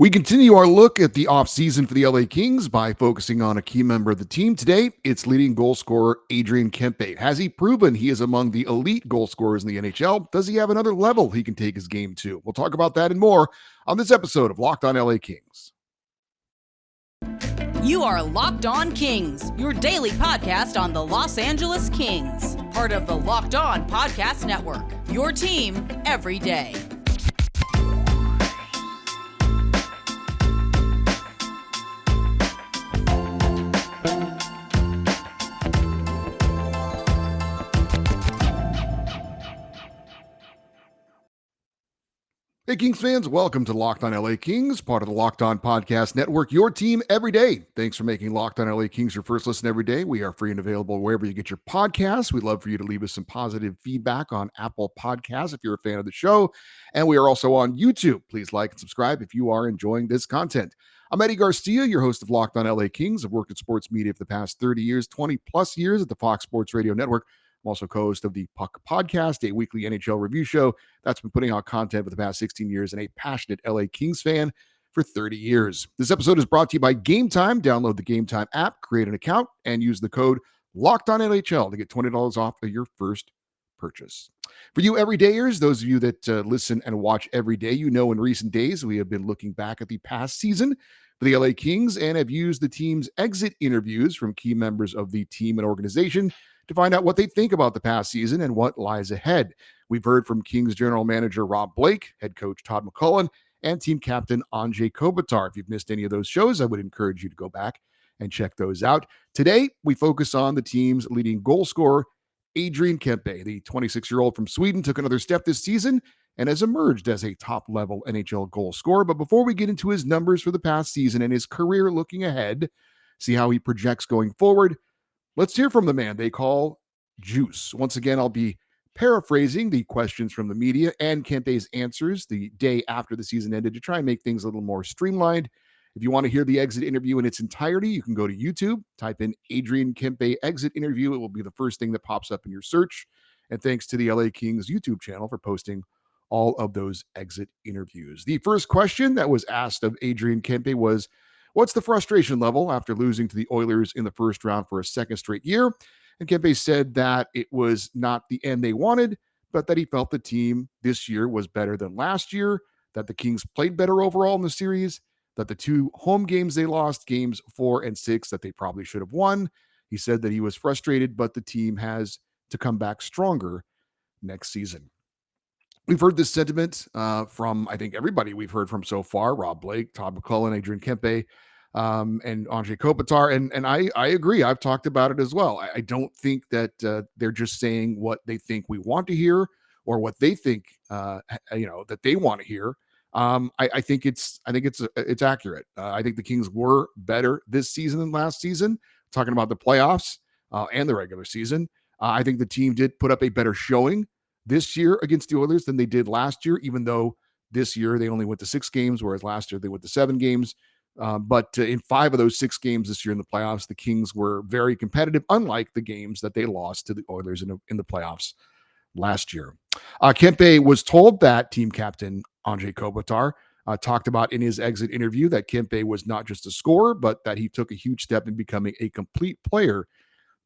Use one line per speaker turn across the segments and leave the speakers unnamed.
We continue our look at the offseason for the LA Kings by focusing on a key member of the team. Today, it's leading goal scorer Adrian Kempe. Has he proven he is among the elite goal scorers in the NHL? Does he have another level he can take his game to? We'll talk about that and more on this episode of Locked On LA Kings.
You are Locked On Kings, your daily podcast on the Los Angeles Kings, part of the Locked On Podcast Network, your team every day.
Hey, Kings fans, welcome to Locked On LA Kings, part of the Locked On Podcast Network, your team every day. Thanks for making Locked On LA Kings your first listen every day. We are free and available wherever you get your podcasts. We'd love for you to leave us some positive feedback on Apple Podcasts if you're a fan of the show. And we are also on YouTube. Please like and subscribe if you are enjoying this content. I'm Eddie Garcia, your host of Locked On LA Kings. I've worked in sports media for the past 30 years, 20 plus years at the Fox Sports Radio Network. I'm also co-host of the Puck Podcast, a weekly NHL review show that's been putting out content for the past 16 years, and a passionate LA Kings fan for 30 years. This episode is brought to you by Gametime. Download the Gametime app, create an account, and use the code LOCKEDONNHL to get $20 off of your first purchase. For you everydayers, those of you that listen and watch every day, you know in recent days we have been looking back at the past season for the LA Kings and have used the team's exit interviews from key members of the team and organization to find out what they think about the past season and what lies ahead. We've heard from Kings general manager Rob Blake, head coach Todd McCullough, and team captain Andrzej Kopitar. If you've missed any of those shows, I would encourage you to go back and check those out. Today, we focus on the team's leading goal scorer, Adrian Kempe. The 26-year-old from Sweden took another step this season and has emerged as a top-level NHL goal scorer. But before we get into his numbers for the past season and his career looking ahead, see how he projects going forward, let's hear from the man they call Juice. Once again, I'll be paraphrasing the questions from the media and Kempe's answers the day after the season ended to try and make things a little more streamlined. If you want to hear the exit interview in its entirety, you can go to YouTube, type in Adrian Kempe exit interview. It will be the first thing that pops up in your search. And thanks to the LA Kings YouTube channel for posting all of those exit interviews. The first question that was asked of Adrian Kempe was, what's the frustration level after losing to the Oilers in the first round for a second straight year? And Kempe said that it was not the end they wanted, but that he felt the team this year was better than last year, that the Kings played better overall in the series, that the two home games they lost, games 4 and 6, that they probably should have won. He said that he was frustrated, but the team has to come back stronger next season. We've heard this sentiment from, I think, everybody we've heard from so far: Rob Blake, Todd McCullough, Adrian Kempe, and Andrzej Kopitar. And I agree. I've talked about it as well. I don't think that they're just saying what they think we want to hear or what they think, that they want to hear. I think it's accurate. I think the Kings were better this season than last season. Talking about the playoffs and the regular season, I think the team did put up a better showing this year against the Oilers than they did last year, even though this year they only went to 6 games, whereas last year they went to 7 games. But in 5 of those 6 games this year in the playoffs, the Kings were very competitive, unlike the games that they lost to the Oilers in the playoffs last year. Kempe was told that team captain Andrzej Kopitar talked about in his exit interview that Kempe was not just a scorer, but that he took a huge step in becoming a complete player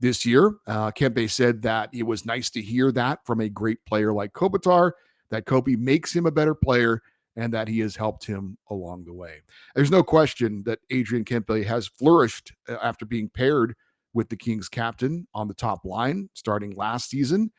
this year. Kempe said that it was nice to hear that from a great player like Kopitar, that Kopi makes him a better player and that he has helped him along the way. There's no question that Adrian Kempe has flourished after being paired with the Kings captain on the top line starting last season.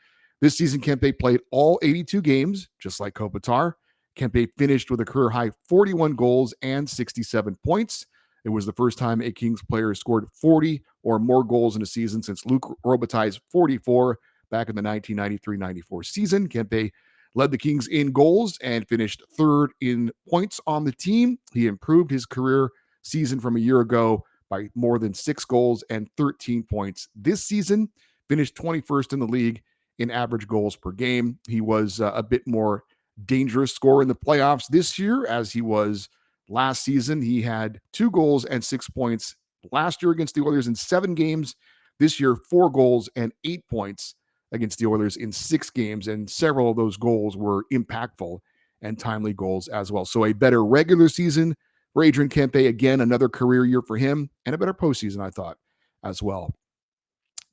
This season, Kempe played all 82 games, just like Kopitar. Kempe finished with a career-high 41 goals and 67 points. It was the first time a Kings player scored 40 or more goals in a season since Luc Robitaille's 44 back in the 1993-94 season. Kempe led the Kings in goals and finished 3rd in points on the team. He improved his career season from a year ago by more than 6 goals and 13 points this season. Finished 21st in the league in average goals per game. He was a bit more dangerous scorer in the playoffs this year as he was last season. He had 2 goals and 6 points last year against the Oilers in 7 games. This year, 4 goals and 8 points against the Oilers in 6 games, and several of those goals were impactful and timely goals as well. So a better regular season for Adrian Kempe. Again, another career year for him and a better postseason, I thought, as well.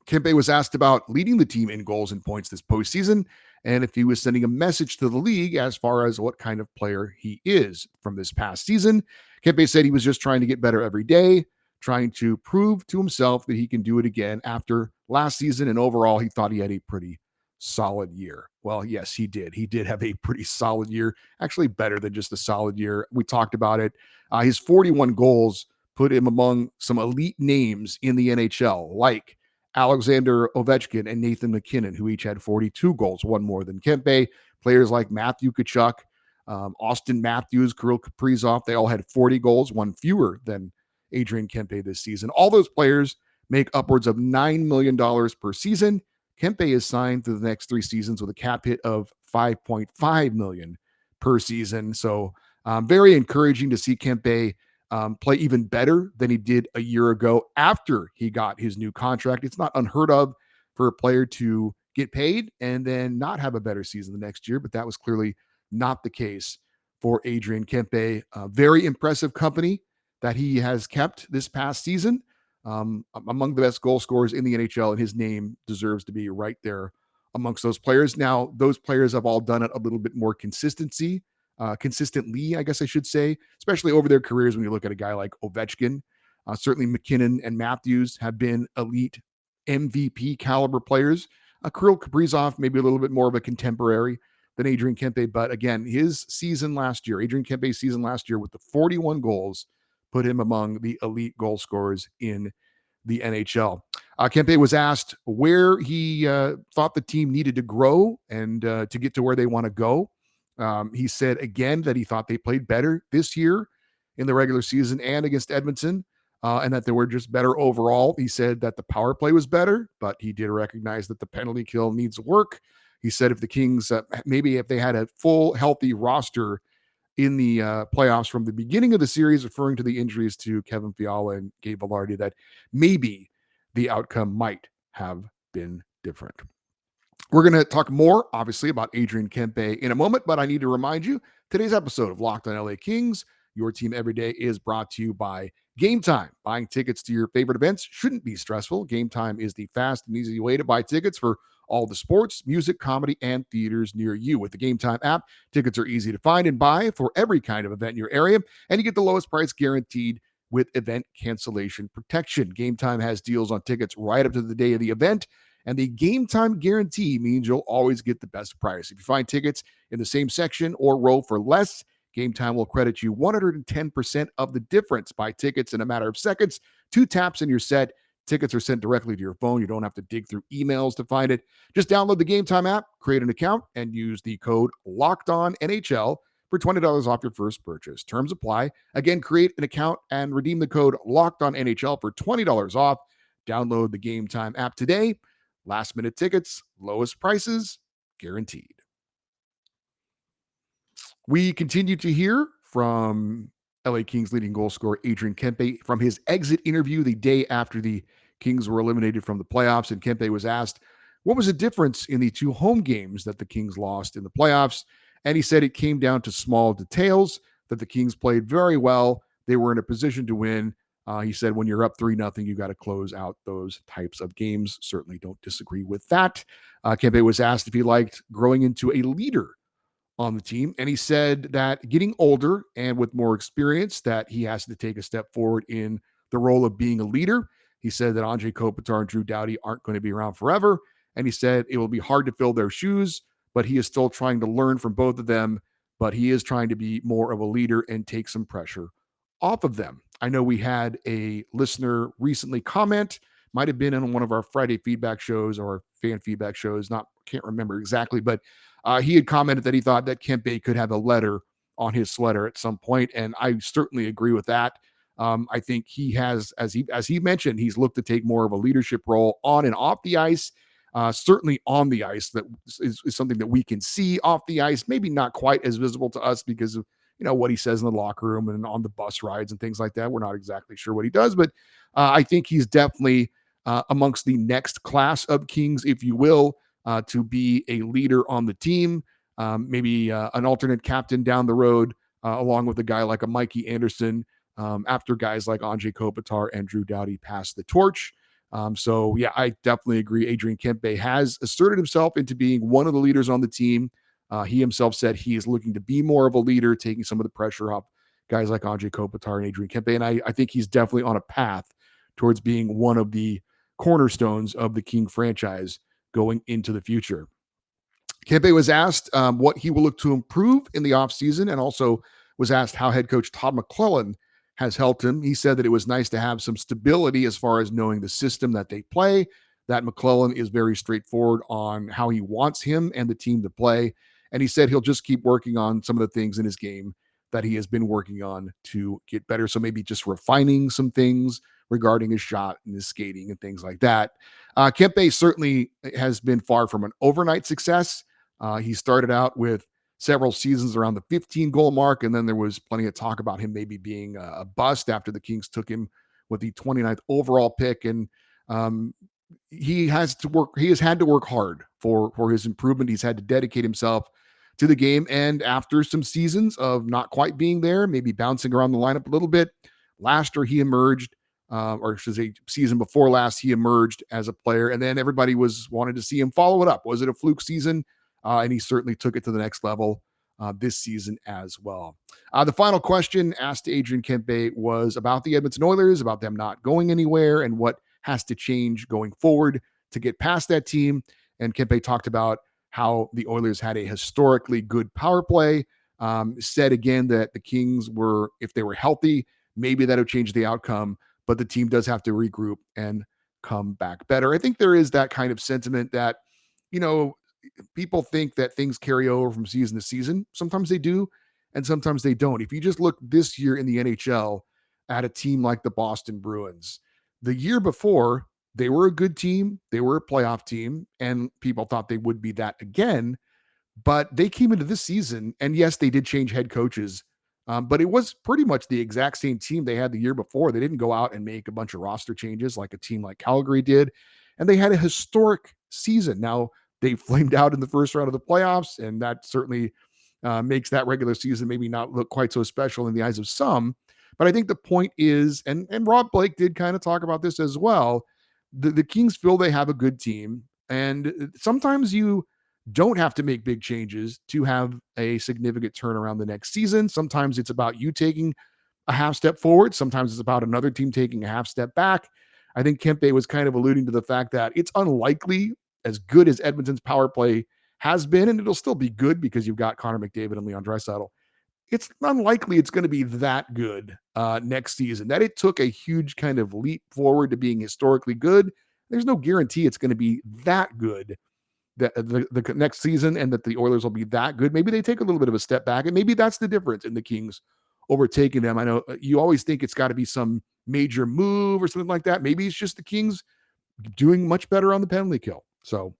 Kempe was asked about leading the team in goals and points this postseason and if he was sending a message to the league as far as what kind of player he is from this past season. Kempe said he was just trying to get better every day, trying to prove to himself that he can do it again after last season. And overall, he thought he had a pretty solid year. Well, yes, he did. He did have a pretty solid year, actually better than just a solid year. We talked about it. His 41 goals put him among some elite names in the NHL, like Alexander Ovechkin and Nathan MacKinnon, who each had 42 goals, one more than Kempe. Players like Matthew Tkachuk, Austin Matthews, Kirill Kaprizov, they all had 40 goals, one fewer than Adrian Kempe this season. All those players make upwards of $9 million per season. Kempe is signed through the next 3 seasons with a cap hit of $5.5 million per season. So very encouraging to see Kempe play even better than he did a year ago after he got his new contract. It's not unheard of for a player to get paid and then not have a better season the next year, but that was clearly not the case for Adrian Kempe. Very impressive company that he has kept this past season. Among the best goal scorers in the NHL, and his name deserves to be right there amongst those players. Now, those players have all done it a little bit more consistently, I guess I should say, especially over their careers. When you look at a guy like Ovechkin, certainly MacKinnon and Matthews have been elite MVP caliber players. Kirill Kaprizov, maybe a little bit more of a contemporary than Adrian Kempe, but again, Adrian Kempe's season last year with the 41 goals put him among the elite goal scorers in the NHL. Kempe was asked where he thought the team needed to grow and to get to where they want to go. He said again that he thought they played better this year in the regular season and against Edmonton, and that they were just better overall. He said that the power play was better, but he did recognize that the penalty kill needs work. He said if the Kings, maybe if they had a full, healthy roster in the playoffs from the beginning of the series, referring to the injuries to Kevin Fiala and Gabe Vilardi, that maybe the outcome might have been different. We're going to talk more, obviously, about Adrian Kempe in a moment, but I need to remind you, today's episode of Locked on LA Kings, your team every day, is brought to you by Gametime. Buying tickets to your favorite events shouldn't be stressful. Gametime is the fast and easy way to buy tickets for all the sports, music, comedy, and theaters near you. With the Gametime app, tickets are easy to find and buy for every kind of event in your area, and you get the lowest price guaranteed with event cancellation protection. Gametime has deals on tickets right up to the day of the event, and the Gametime guarantee means you'll always get the best price. If you find tickets in the same section or row for less, Gametime will credit you 110% of the difference. Buy tickets in a matter of seconds. 2 taps and you're set. Tickets are sent directly to your phone. You don't have to dig through emails to find it. Just download the Gametime app, create an account, and use the code LOCKEDONNHL for $20 off your first purchase. Terms apply. Again, create an account and redeem the code LOCKEDONNHL for $20 off. Download the Gametime app today. Last minute tickets, lowest prices, guaranteed. We continue to hear from LA Kings leading goal scorer Adrian Kempe from his exit interview the day after the Kings were eliminated from the playoffs. And Kempe was asked, what was the difference in the 2 home games that the Kings lost in the playoffs? And he said it came down to small details, that the Kings played very well. They were in a position to win. He said, when you're up 3-0, you got to close out those types of games. Certainly don't disagree with that. Kempe was asked if he liked growing into a leader on the team. And he said that getting older and with more experience, that he has to take a step forward in the role of being a leader. He said that Andre Kopitar and Drew Doughty aren't going to be around forever. And he said it will be hard to fill their shoes, but he is still trying to learn from both of them. But he is trying to be more of a leader and take some pressure off of them. I know we had a listener recently comment, might have been on one of our Friday feedback shows or fan feedback shows, can't remember exactly, but he had commented that he thought that Kempe could have a letter on his sweater at some point, and I certainly agree with that. I think he has, as he mentioned, he's looked to take more of a leadership role on and off the ice. Certainly on the ice, that is something that we can see. Off the ice, maybe not quite as visible to us because of what he says in the locker room and on the bus rides and things like that. We're not exactly sure what he does, but I think he's definitely amongst the next class of Kings, if you will, to be a leader on the team. Maybe an alternate captain down the road, along with a guy like a Mikey Anderson. after guys like Andre Kopitar and Drew Doughty passed the torch. So yeah, I definitely agree. Adrian Kempe has asserted himself into being one of the leaders on the team. He himself said he is looking to be more of a leader, taking some of the pressure off guys like Andre Kopitar and Adrian Kempe. And I think he's definitely on a path towards being one of the cornerstones of the King franchise going into the future. Kempe was asked what he will look to improve in the offseason, and also was asked how head coach Todd McClellan has helped him. He said that it was nice to have some stability as far as knowing the system that they play, that McClellan is very straightforward on how he wants him and the team to play. And he said he'll just keep working on some of the things in his game that he has been working on to get better. So maybe just refining some things regarding his shot and his skating and things like that. Kempe certainly has been far from an overnight success. He started out with several seasons around the 15 goal mark, and then there was plenty of talk about him maybe being a bust after the Kings took him with the 29th overall pick. And um, he has to work. He has had to work hard for his improvement. He's had to dedicate himself to the game. And after some seasons of not quite being there, maybe bouncing around the lineup a little bit, last year he emerged. Or should I say, season before last, he emerged as a player, and then everybody was wanted to see him follow it up. Was it a fluke season? And he certainly took it to the next level this season as well. The final question asked to Adrian Kempe was about the Edmonton Oilers, about them not going anywhere, and what has to change going forward to get past that team. And Kempe talked about how the Oilers had a historically good power play. Said again that the Kings were, if they were healthy, maybe that would change the outcome, but the team does have to regroup and come back better. I think there is that kind of sentiment that, you know, people think that things carry over from season to season. Sometimes they do, and sometimes they don't. If you just look this year in the NHL at a team like the Boston Bruins, the year before, they were a good team, they were a playoff team, and people thought they would be that again. But they came into this season, and yes, they did change head coaches, but it was pretty much the exact same team they had the year before. They didn't go out and make a bunch of roster changes like a team like Calgary did, and they had a historic season. Now, they flamed out in the first round of the playoffs, and that certainly makes that regular season maybe not look quite so special in the eyes of some. But I think the point is, and Rob Blake did kind of talk about this as well, the Kings feel they have a good team, and sometimes you don't have to make big changes to have a significant turnaround the next season. Sometimes it's about you taking a half step forward. Sometimes it's about another team taking a half step back. I think Kempe was kind of alluding to the fact that it's unlikely, as good as Edmonton's power play has been, and it'll still be good because you've got Connor McDavid and Leon Draisaitl. It's unlikely it's going to be that good next season. That it took a huge kind of leap forward to being historically good. There's no guarantee it's going to be that good the next season, and that the Oilers will be that good. Maybe they take a little bit of a step back, and maybe that's the difference in the Kings overtaking them. I know you always think it's got to be some major move or something like that. Maybe it's just the Kings doing much better on the penalty kill. So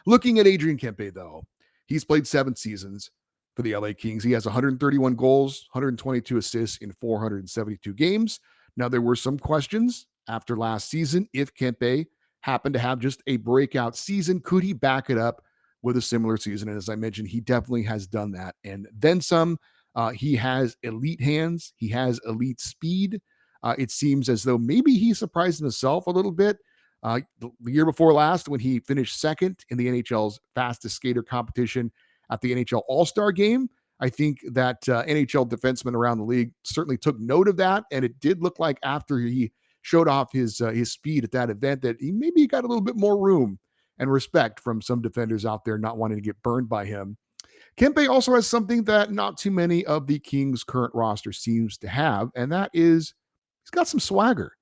looking at Adrian Kempe, though, he's played 7 seasons for the LA Kings. He has 131 goals, 122 assists in 472 games. Now, there were some questions after last season if Kempe happened to have just a breakout season. Could he back it up with a similar season? And as I mentioned, he definitely has done that. And then some. He has elite hands. He has elite speed. It seems as though maybe he surprised himself a little bit. The year before last, when he finished second in the NHL's fastest skater competition at the NHL All-Star Game, I think that NHL defensemen around the league certainly took note of that, and it did look like after he showed off his speed at that event that he maybe got a little bit more room and respect from some defenders out there not wanting to get burned by him. Kempe also has something that not too many of the Kings' current roster seems to have, and that is he's got some swagger.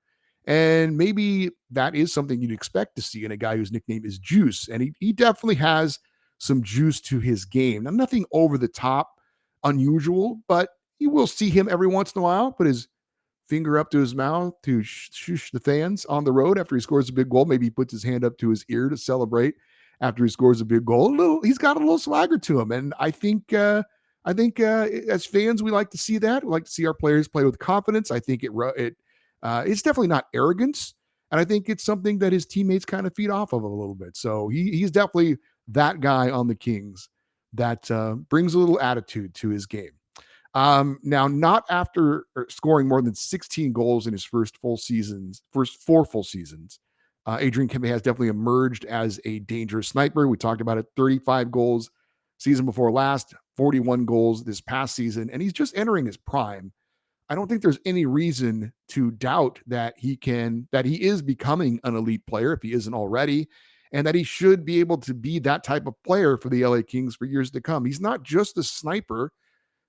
And maybe that is something you'd expect to see in a guy whose nickname is Juice. And he definitely has some juice to his game. Now, nothing over the top unusual, but you will see him every once in a while put his finger up to his mouth to shush the fans on the road after he scores a big goal. Maybe he puts his hand up to his ear to celebrate after he scores a big goal. He's got a little swagger to him. And I think as fans, we like to see that. We like to see our players play with confidence. I think it's definitely not arrogance, and I think it's something that his teammates kind of feed off of a little bit. So he's definitely that guy on the Kings that brings a little attitude to his game. Now, not after scoring more than 16 goals in his first 4 full seasons. Adrian Kempe has definitely emerged as a dangerous sniper. We talked about it, 35 goals season before last, 41 goals this past season, and he's just entering his prime. I don't think there's any reason to doubt that he is becoming an elite player if he isn't already, and that he should be able to be that type of player for the LA Kings for years to come. He's not just a sniper,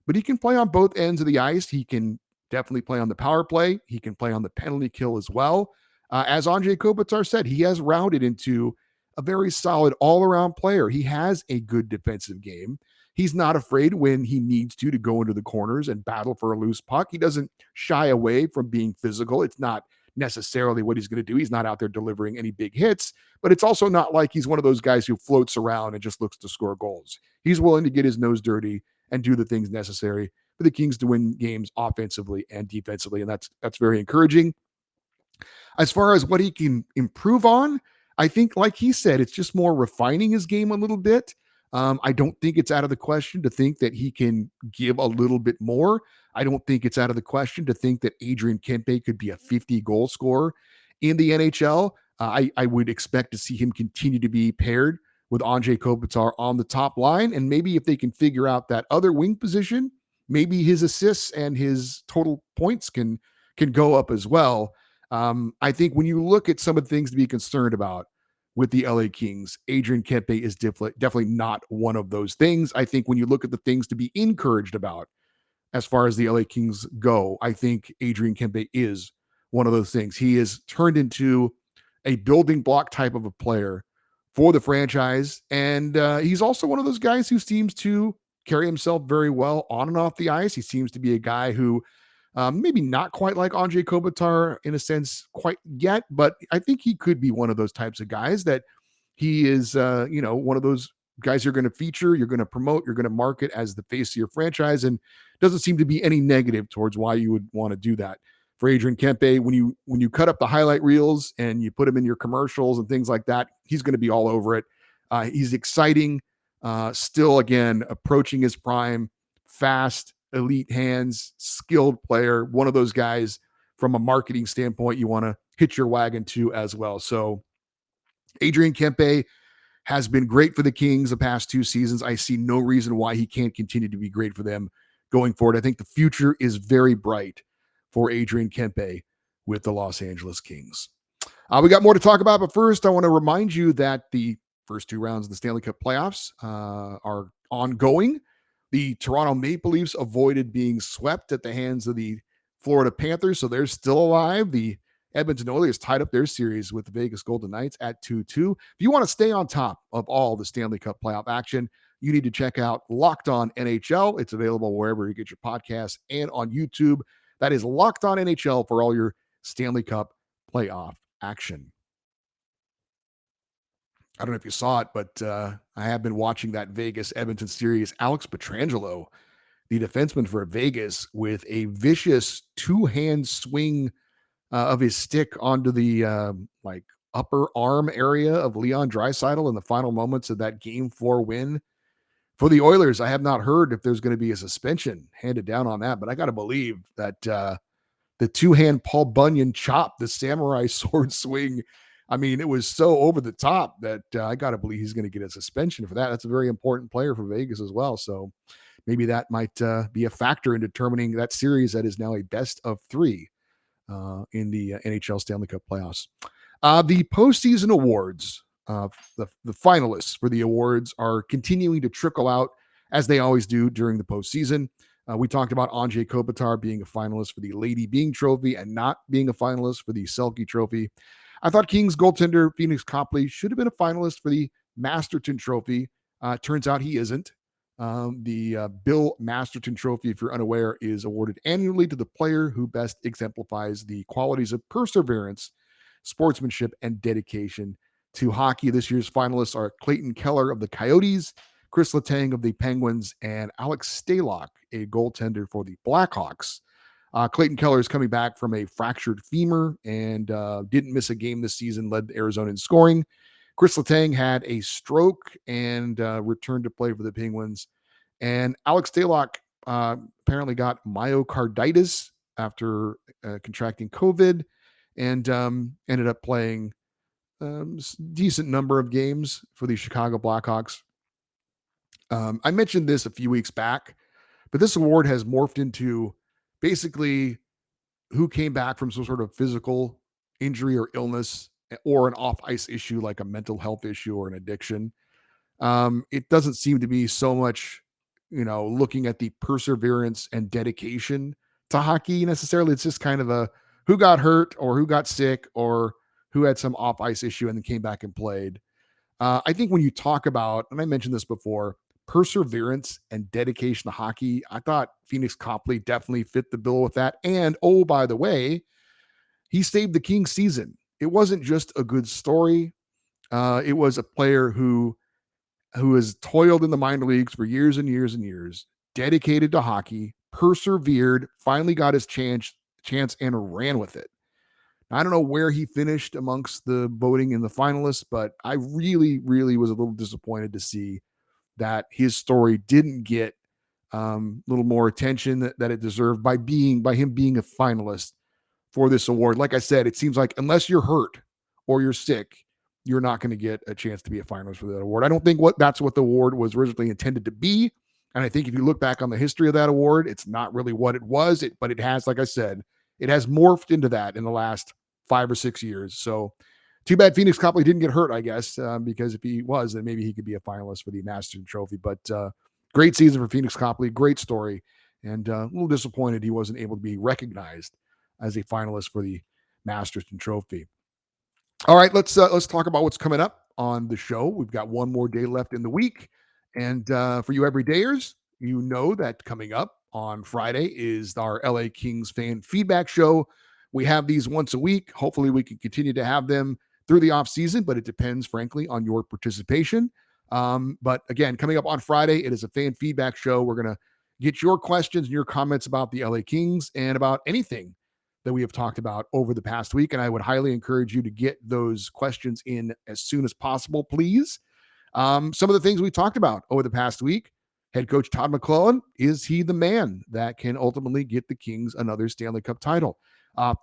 but he can play on both ends of the ice. He can definitely play on the power play. He can play on the penalty kill as well. As Andrei Kopitar said, he has rounded into a very solid all around player. He has a good defensive game. He's not afraid when he needs to go into the corners and battle for a loose puck. He doesn't shy away from being physical. It's not necessarily what he's going to do. He's not out there delivering any big hits, but it's also not like he's one of those guys who floats around and just looks to score goals. He's willing to get his nose dirty and do the things necessary for the Kings to win games offensively and defensively. And that's very encouraging. As far as what he can improve on, I think, like he said, it's just more refining his game a little bit. I don't think it's out of the question to think that he can give a little bit more. I don't think it's out of the question to think that Adrian Kempe could be a 50 goal scorer in the NHL. I would expect to see him continue to be paired with Andrei Kopitar on the top line. And maybe if they can figure out that other wing position, maybe his assists and his total points can go up as well. I think when you look at some of the things to be concerned about with the LA Kings, Adrian Kempe is definitely not one of those things. I think when you look at the things to be encouraged about as far as the LA Kings go, I think Adrian Kempe is one of those things. He is turned into a building block type of a player for the franchise. And he's also one of those guys who seems to carry himself very well on and off the ice. He seems to be a guy who maybe not quite like Andrei Kopitar in a sense quite yet, but I think he could be one of those types of guys that he is, one of those guys you're going to feature, you're going to promote, you're going to market as the face of your franchise, and doesn't seem to be any negative towards why you would want to do that. For Adrian Kempe, when you cut up the highlight reels and you put him in your commercials and things like that, he's going to be all over it. He's exciting, still again approaching his prime, fast, elite hands, skilled player, one of those guys from a marketing standpoint you want to hitch your wagon to as well. So Adrian Kempe has been great for the Kings the past 2 seasons. I see no reason why he can't continue to be great for them going forward. I think the future is very bright for Adrian Kempe with the Los Angeles Kings. We got more to talk about, but first I want to remind you that the first 2 rounds of the Stanley Cup playoffs are ongoing. The Toronto Maple Leafs avoided being swept at the hands of the Florida Panthers, so they're still alive. The Edmonton Oilers tied up their series with the Vegas Golden Knights at 2-2. If you want to stay on top of all the Stanley Cup playoff action, you need to check out Locked On NHL. It's available wherever you get your podcasts and on YouTube. That is Locked On NHL for all your Stanley Cup playoff action. I don't know if you saw it, but I have been watching that Vegas Edmonton series. Alex Pietrangelo, the defenseman for Vegas, with a vicious 2-hand swing of his stick onto the upper arm area of Leon Draisaitl in the final moments of that Game 4 win for the Oilers. I have not heard if there's going to be a suspension handed down on that, but I got to believe that the 2-hand Paul Bunyan chop, the samurai sword swing, I mean, it was so over the top that I got to believe he's going to get a suspension for that. That's a very important player for Vegas as well. So maybe that might be a factor in determining that series that is now a best of 3 in the NHL Stanley Cup playoffs. The postseason awards, the finalists for the awards are continuing to trickle out as they always do during the postseason. We talked about Andrei Kopitar being a finalist for the Lady Byng Trophy and not being a finalist for the Selke Trophy. I thought Kings goaltender Phoenix Copley should have been a finalist for the Masterton Trophy. Turns out he isn't. The Bill Masterton Trophy, if you're unaware, is awarded annually to the player who best exemplifies the qualities of perseverance, sportsmanship, and dedication to hockey. This year's finalists are Clayton Keller of the Coyotes, Chris Letang of the Penguins, and Alex Stalock, a goaltender for the Blackhawks. Clayton Keller is coming back from a fractured femur and didn't miss a game this season, led Arizona in scoring. Chris Letang had a stroke and returned to play for the Penguins. And Alex Stalock apparently got myocarditis after contracting COVID, and ended up playing decent number of games for the Chicago Blackhawks. I mentioned this a few weeks back, but this award has morphed into basically who came back from some sort of physical injury or illness or an off ice issue like a mental health issue or an addiction. It doesn't seem to be so much, looking at the perseverance and dedication to hockey necessarily. It's just kind of a who got hurt or who got sick or who had some off ice issue and then came back and played. I think when you talk about, and I mentioned this before, perseverance and dedication to hockey, I thought Phoenix Copley definitely fit the bill with that. And oh, by the way, he saved the Kings season. It wasn't just a good story. It was a player who has toiled in the minor leagues for years and years and years, dedicated to hockey, persevered, finally got his chance and ran with it. I don't know where he finished amongst the voting in the finalists, but I really, really was a little disappointed to see that his story didn't get a little more attention that it deserved by him being a finalist for this award. Like I said, it seems like unless you're hurt or you're sick, you're not going to get a chance to be a finalist for that award. I don't think that's what the award was originally intended to be. And I think if you look back on the history of that award, it's not really what it was. But it has, like I said, it has morphed into that in the last 5 or 6 years. So too bad Phoenix Copley didn't get hurt, I guess, because if he was, then maybe he could be a finalist for the Masterton Trophy. But great season for Phoenix Copley, great story, and a little disappointed he wasn't able to be recognized as a finalist for the Masterton Trophy. All right, let's talk about what's coming up on the show. We've got one more day left in the week, and for you everydayers, you know that coming up on Friday is our LA Kings fan feedback show. We have these once a week. Hopefully, we can continue to have them through the off season, but it depends, frankly, on your participation. But again, coming up on Friday, it is a fan feedback show. We're gonna get your questions and your comments about the LA Kings and about anything that we have talked about over the past week. And I would highly encourage you to get those questions in as soon as possible, please. Some of the things we talked about over the past week. Head coach Todd McClellan, is he the man that can ultimately get the Kings another Stanley Cup title?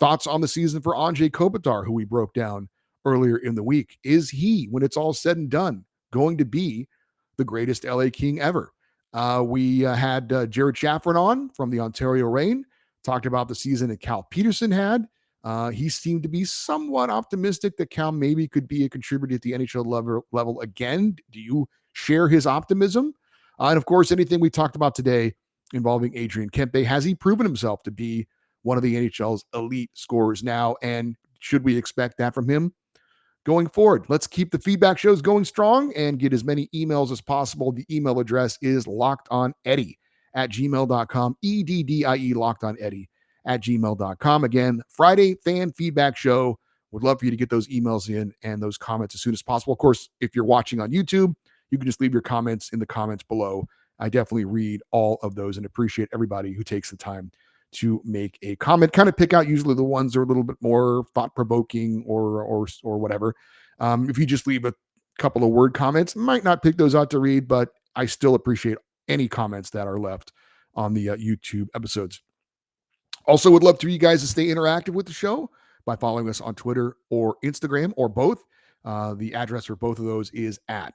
Thoughts on the season for Anze Kopitar, who we broke down earlier in the week. Is he, when it's all said and done, going to be the greatest LA King ever? We had Jared Chaffron on from the Ontario Reign, talked about the season that Cal Peterson had. He seemed to be somewhat optimistic that Cal maybe could be a contributor at the NHL level again. Do you share his optimism? And of course, anything we talked about today involving Adrian Kempe, has he proven himself to be one of the NHL's elite scorers now? And should we expect that from him going forward? Let's keep the feedback shows going strong and get as many emails as possible. The email address is lockedoneddie@gmail.com, EDDIE, lockedoneddie@gmail.com. Again, Friday fan feedback show. Would love for you to get those emails in and those comments as soon as possible. Of course, if you're watching on YouTube, you can just leave your comments in the comments below. I definitely read all of those and appreciate everybody who takes the time to make a comment. Kind of pick out usually the ones that are a little bit more thought-provoking or whatever. If you just leave a couple of word comments, might not pick those out to read, but I still appreciate any comments that are left on the YouTube episodes. Also, would love for you guys to stay interactive with the show by following us on Twitter or Instagram or both. The address for both of those is at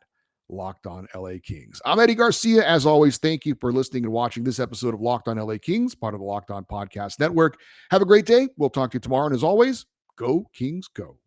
Locked On LA Kings. I'm Eddie Garcia. As always, thank you for listening and watching this episode of Locked On LA Kings, part of the Locked On Podcast Network. Have a great day. We'll talk to you tomorrow. And as always, go Kings, go.